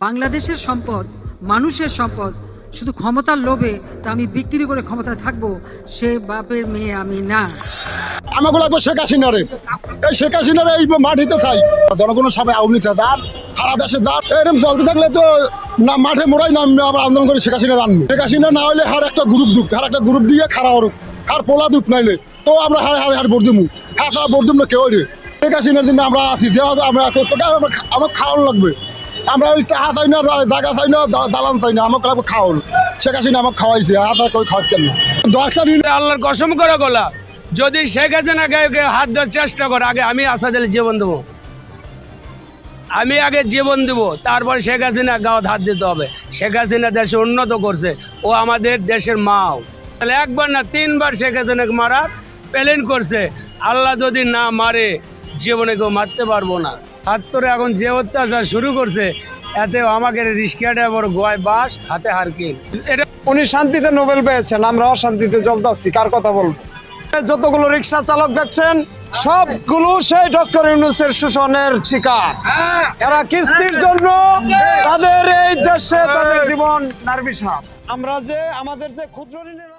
বাংলাদেশের সম্পদ, মানুষের সম্পদ, শুধু ক্ষমতার লোভে তা আমি বিক্রি করে ক্ষমতায় থাকবো, সে বাপের মেয়ে আমি না। আমাকে লাগবে শেখ হাসিনারে, এই শেখ হাসিনারে এই মাটিতে চাই। জনগণের সবাই আওয়ামী লীগ যার সারা দেশে যার এরকম চলতে থাকলে তো না মাঠে মোড়াই না আবার আন্দোলন করে শেখ হাসিনা আনবো। শেখ হাসিনা না হলে হার একটা গ্রুপ দুঃখ, হার একটা গ্রুপ দিয়ে খাড়া হরুক, আর পোলা দুঃখ নাইলে তো আমরা হার ভোট দিবো, হার ভোট দিব না কেউ রে। শেখ হাসিনার দিনে আমরা আছি, যে আমরা আমার খাওয়ানো লাগবে। আমরা ওই টাকা চাই না, জায়গা চাই না, দালান চাই না, আমাকে লাগবে খাওয়ান। শেখ হাসিনা আমাকে খাওয়াইছে, হাত আর কেউ খাওয়াতেন না। 10টা আল্লাহর কসম করে গলা, যদি শেখ হাসিনা গায়ে হাত দেওয়ার চেষ্টা করে, আগে আমি আসাদ আলী জীবন দেবো, আমি আগে জীবন দেবো, তারপরে শেখ হাসিনা গাঁত হাত দিতে হবে। শেখ হাসিনা দেশে উন্নত করছে, ও আমাদের দেশের মাও। তাহলে একবার না 3বার শেখ হাসিনাকে মারার প্ল্যান করছে। আল্লাহ যদি না মারে, জীবনে কেউ মারতে পারবো না। হাত্তরে এখন যে অত্যাচার শুরু করছে, এতে আমাকে রিস্কা ড্রাইভার গোয়ায় বাস, হাতে হারকিন। এটা উনি শান্তিতে নোবেল পেয়েছেন, আমরা অশান্তিতে জ্বলতেছি, কার কথা বলবো? যতগুলো রিক্সা চালক দেখছেন সবগুলো সেই ডক্টর ইউনূসের শোষণের শিকার। এরা কিস্তির জন্য তাদের এই দেশে তাদের জীবন নারবিশাপ। আমরা যে আমাদের যে ক্ষুদ্র ঋণের